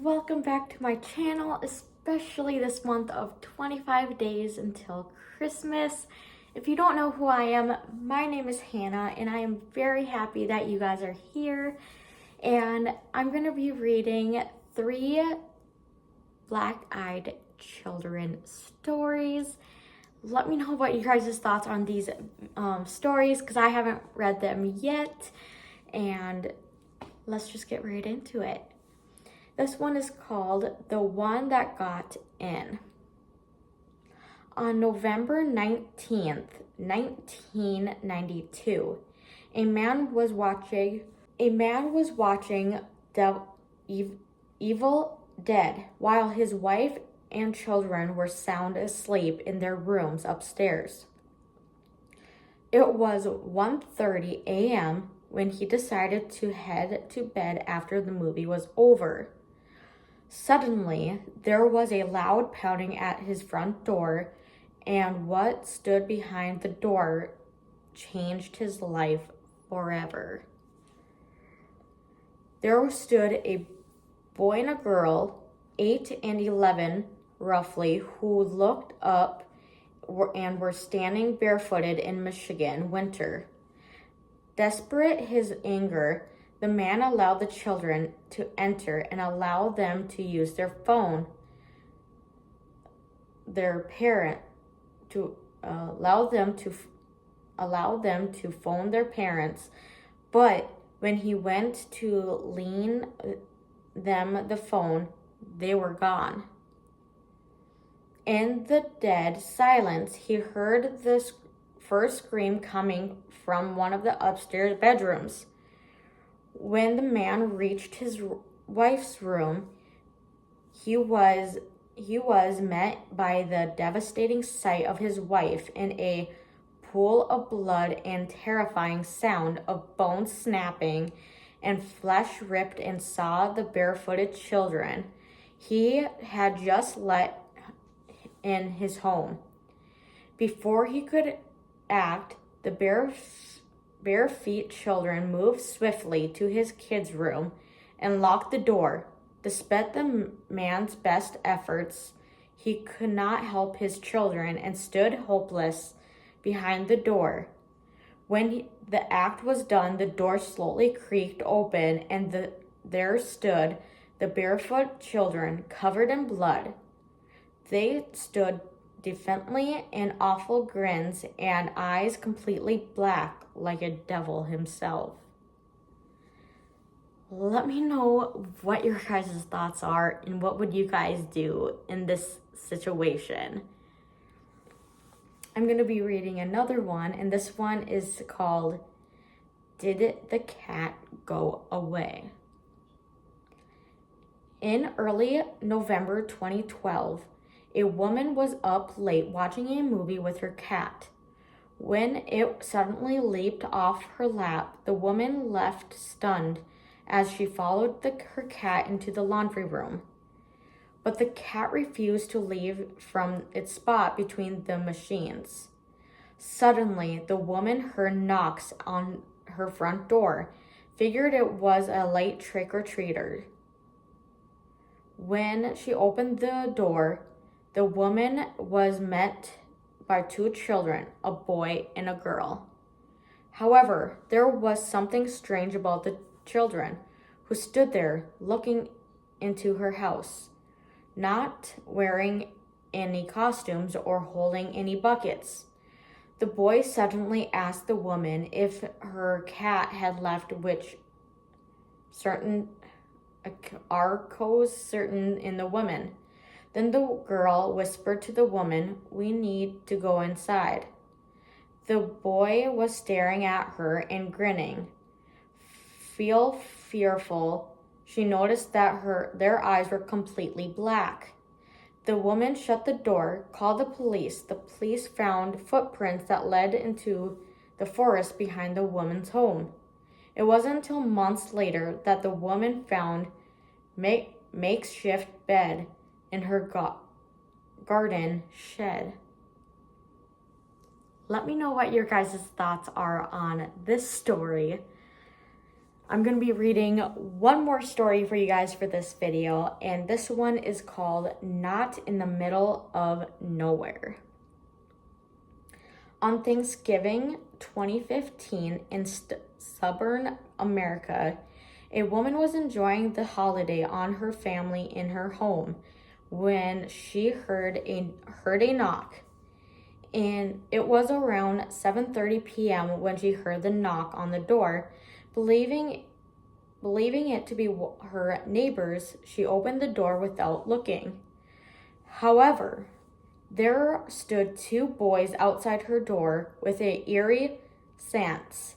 welcome back to my channel, especially this month of 25 days until Christmas. If you don't know who I am, my name is Hannah and I am very happy that you guys are here. And I'm going to be reading 3 Black-Eyed Children stories. Let me know what you guys' thoughts on these stories because I haven't read them yet. And let's just get right into it. This one is called The One That Got In. On November 19th, 1992, a man was watching Evil Dead while his wife and children were sound asleep in their rooms upstairs. It was 1:30 a.m. when he decided to head to bed after the movie was over. Suddenly, there was a loud pounding at his front door, and what stood behind the door changed his life forever. There stood a boy and a girl, 8 and 11 roughly, who looked up and were standing barefooted in Michigan winter. Desperate his anger, the man allowed the children to enter and allow them to use their phone. Allow them to phone their parents, but when he went to lean them the phone, they were gone. In the dead silence, he heard the first scream coming from one of the upstairs bedrooms. When the man reached his wife's room, he was met by the devastating sight of his wife in a pool of blood and terrifying sound of bones snapping and flesh ripped, and saw the barefooted children he had just let in his home. Before he could act, the bare feet children moved swiftly to his kids' room and locked the door. Despite the man's best efforts, he could not help his children and stood hopeless behind the door. When the act was done, the door slowly creaked open, and there stood the barefoot children covered in blood. They stood defiantly in awful grins and eyes completely black like a devil himself. Let me know what your guys' thoughts are and what would you guys do in this situation. I'm going to be reading another one, and this one is called Did the Cat Go Away? In early November 2012, a woman was up late watching a movie with her cat. When it suddenly leaped off her lap, the woman left stunned as she followed her cat into the laundry room. But the cat refused to leave from its spot between the machines. Suddenly, the woman heard knocks on her front door, figured it was a late trick-or-treater. When she opened the door, the woman was met by 2 children, a boy and a girl. However, there was something strange about the children, who stood there looking into her house, not wearing any costumes or holding any buckets. The boy suddenly asked the woman if her cat had left which certain in the woman. Then the girl whispered to the woman, "We need to go inside." The boy was staring at her and grinning. Fearful, she noticed that their eyes were completely black. The woman shut the door, called the police. The police found footprints that led into the forest behind the woman's home. It wasn't until months later that the woman found makeshift bed in her garden shed. Let me know what your guys' thoughts are on this story. I'm going to be reading one more story for you guys for this video, and this one is called Not in the Middle of Nowhere. On Thanksgiving 2015 in stubborn America, a woman was enjoying the holiday on her family in her home when she heard a knock. And it was around 7:30 p.m. when she heard the knock on the door. Believing it to be her neighbors, she opened the door without looking. However, there stood two boys outside her door with an eerie stance.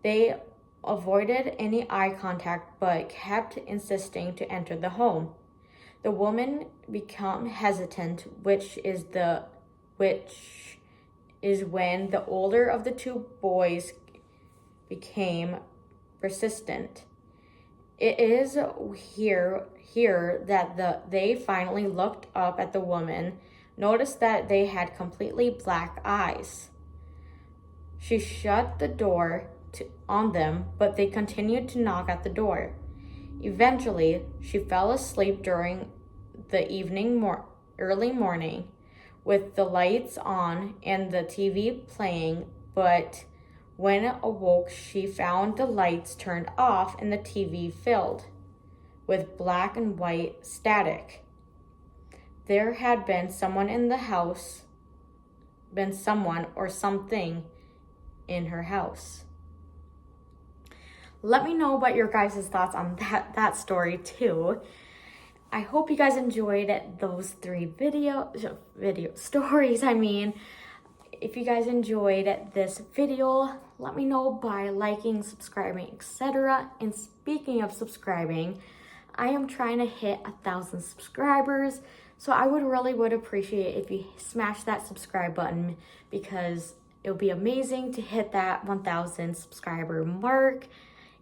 They avoided any eye contact but kept insisting to enter the home. The woman became hesitant, which is when the older of the two boys became persistent. It is here that they finally looked up at the woman, noticed that they had completely black eyes. She shut the door on them, but they continued to knock at the door. Eventually, she fell asleep during the early morning with the lights on and the TV playing, but when awoke, she found the lights turned off and the TV filled with black and white static. There had been someone in the house, been someone or something in her house. Let me know about your guys' thoughts on that story too. I hope you guys enjoyed those three video stories. If you guys enjoyed this video, let me know by liking, subscribing, etc. And speaking of subscribing, I am trying to hit 1,000 subscribers. So I would appreciate if you smash that subscribe button, because it would be amazing to hit that 1,000 subscriber mark.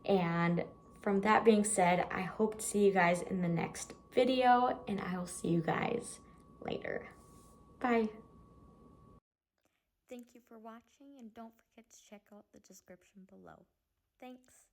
And from that being said, I hope to see you guys in the next video, and I will see you guys later. Bye. Thank you for watching, and don't forget to check out the description below. Thanks.